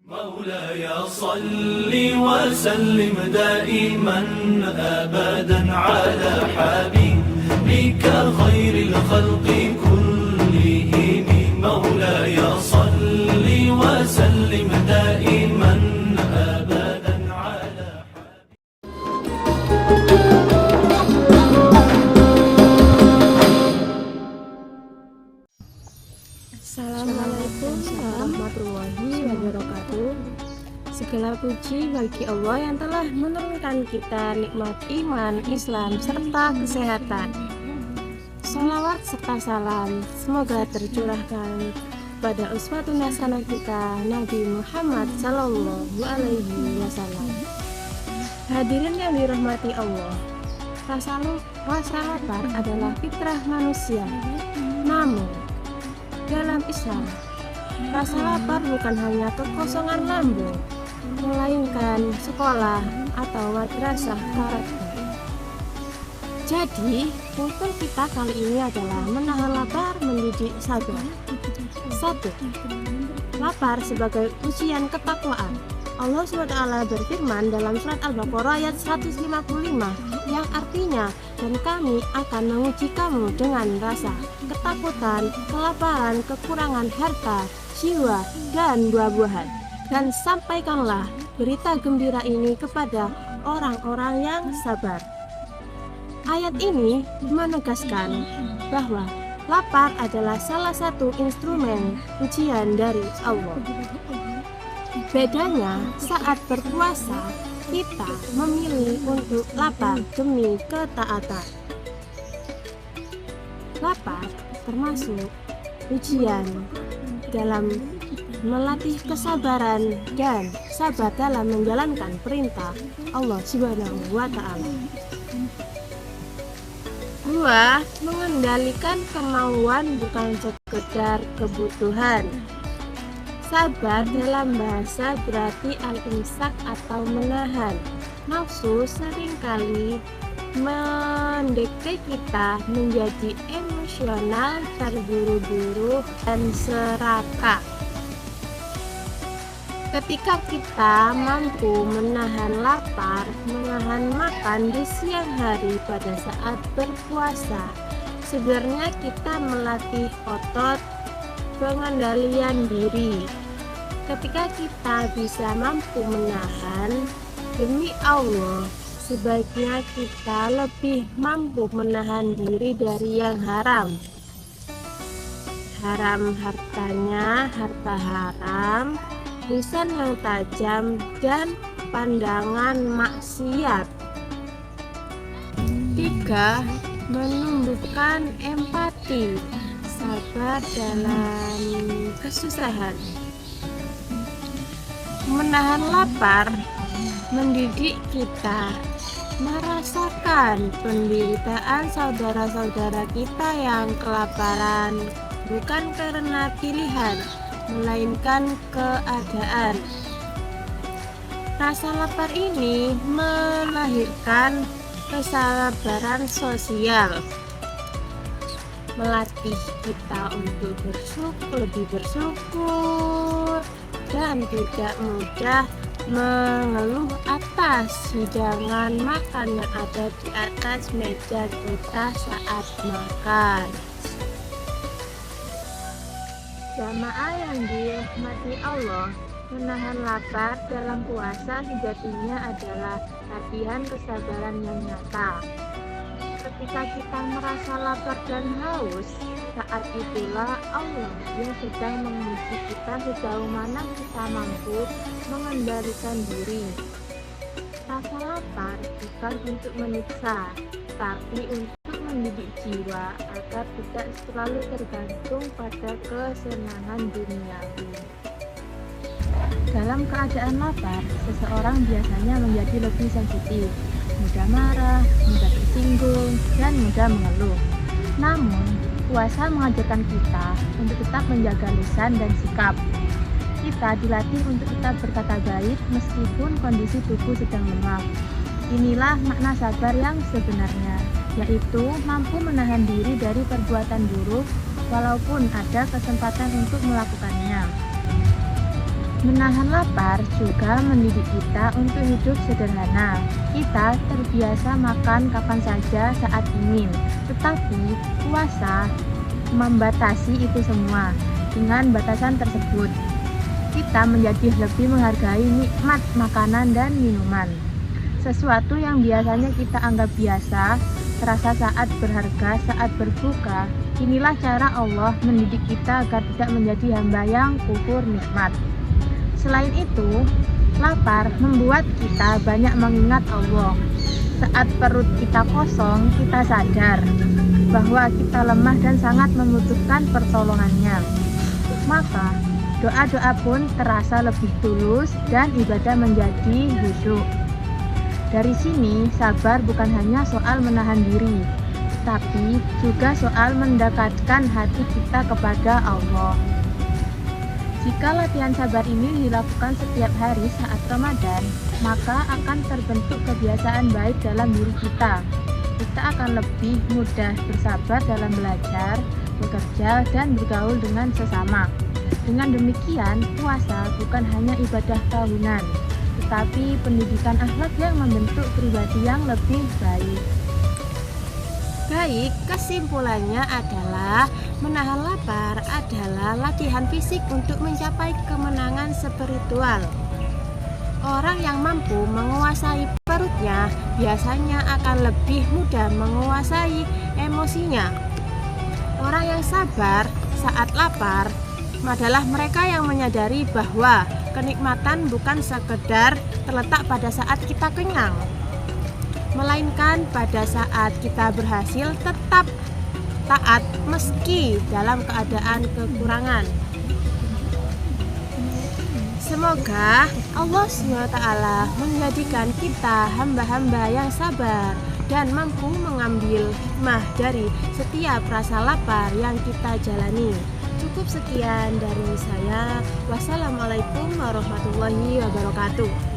مولاي صل وسلم دائما أبدا على حبيبك خير الخلق كلهم. مولاي صل وسلم دائما أبدا على Assalamualaikum warahmatullahi wabarakatuh. Segala puji bagi Allah yang telah menurunkan kita nikmat iman, Islam, serta kesehatan. Sholawat serta salam semoga tercurahkan pada uswatun hasanah kita Nabi Muhammad Sallallahu Alaihi Wasallam. Hadirin yang dirahmati Allah, rasa lapar adalah fitrah manusia. Namun dalam Islam, rasa lapar bukan hanya kekosongan lambung, melainkan sekolah atau madrasah karakter. Jadi, kultur kita kali ini adalah menahan lapar, mendidik sabar. 1. Lapar sebagai ujian ketakwaan. Allah SWT berfirman dalam surat Al-Baqarah ayat 155 yang artinya, dan kami akan menguji kamu dengan rasa ketakutan, kelaparan, kekurangan harta, jiwa, dan buah-buahan. Dan sampaikanlah berita gembira ini kepada orang-orang yang sabar. Ayat ini menegaskan bahwa lapar adalah salah satu instrumen ujian dari Allah. Bedanya, saat berpuasa, kita memilih untuk lapar demi ketaatan. Lapar termasuk ujian dalam melatih kesabaran dan sabar dalam menjalankan perintah Allah Subhanahu wa Ta'ala. 2. Mengendalikan kemauan bukan sekedar kebutuhan. Sabar dalam bahasa berarti al-imsak atau menahan. Nafsu seringkali mendikte kita menjadi emosional, terburu-buru, dan serakah. Ketika kita mampu menahan lapar, menahan makan di siang hari pada saat berpuasa, sebenarnya kita melatih otot pengendalian diri. Ketika kita bisa mampu menahan, demi Allah, sebaiknya kita lebih mampu menahan diri dari yang haram. Haram hartanya, harta haram, lisan yang tajam, dan pandangan maksiat. 3. Menumbuhkan empati, sabar dalam kesusahan. Menahan lapar mendidik kita merasakan penderitaan saudara-saudara kita yang kelaparan, bukan karena pilihan, melainkan keadaan. Rasa lapar ini melahirkan kesabaran sosial, melatih kita untuk lebih bersyukur dan tidak mudah mengeluh atas hidangan makan yang ada di atas meja kita saat makan. Jamaah yang dirahmati Allah, menahan lapar dalam puasa sejatinya adalah latihan kesabaran yang nyata. Ketika kita merasa lapar dan haus, saat itulah Allah yang sedang menguji kita sejauh mana kita mampu mengendalikan diri. Rasa lapar bukan untuk menyiksa, tapi untuk mendidik jiwa agar tidak selalu tergantung pada kesenangan duniawi. Dalam keadaan lapar, seseorang biasanya menjadi lebih sensitif, mudah marah, mudah tersinggung, dan mudah mengeluh. Namun, puasa mengajarkan kita untuk tetap menjaga lisan dan sikap. Kita dilatih untuk tetap berkata baik meskipun kondisi tubuh sedang lemah. Inilah makna sabar yang sebenarnya, yaitu mampu menahan diri dari perbuatan buruk walaupun ada kesempatan untuk melakukannya. Menahan lapar juga mendidik kita untuk hidup sederhana. Kita terbiasa makan kapan saja saat ingin, tetapi puasa membatasi itu semua. Dengan batasan tersebut, kita menjadi lebih menghargai nikmat makanan dan minuman. Sesuatu yang biasanya kita anggap biasa, terasa saat berharga, saat berbuka. Inilah cara Allah mendidik kita agar tidak menjadi hamba yang kufur nikmat. Selain itu, lapar membuat kita banyak mengingat Allah. Saat perut kita kosong, kita sadar bahwa kita lemah dan sangat membutuhkan pertolongannya. Maka, doa-doa pun terasa lebih tulus dan ibadah menjadi khusyuk. Dari sini, sabar bukan hanya soal menahan diri, tapi juga soal mendekatkan hati kita kepada Allah. Jika latihan sabar ini dilakukan setiap hari saat Ramadan, maka akan terbentuk kebiasaan baik dalam diri kita. Kita akan lebih mudah bersabar dalam belajar, bekerja, dan bergaul dengan sesama. Dengan demikian, puasa bukan hanya ibadah tahunan, tetapi pendidikan akhlak yang membentuk pribadi yang lebih baik. Baik, kesimpulannya adalah menahan lapar adalah latihan fisik untuk mencapai kemenangan spiritual. Orang yang mampu menguasai perutnya biasanya akan lebih mudah menguasai emosinya. Orang yang sabar saat lapar adalah mereka yang menyadari bahwa kenikmatan bukan sekedar terletak pada saat kita kenyang, melainkan pada saat kita berhasil tetap taat meski dalam keadaan kekurangan. Semoga Allah SWT menjadikan kita hamba-hamba yang sabar dan mampu mengambil hikmah dari setiap rasa lapar yang kita jalani. Cukup sekian dari saya. Wassalamualaikum warahmatullahi wabarakatuh.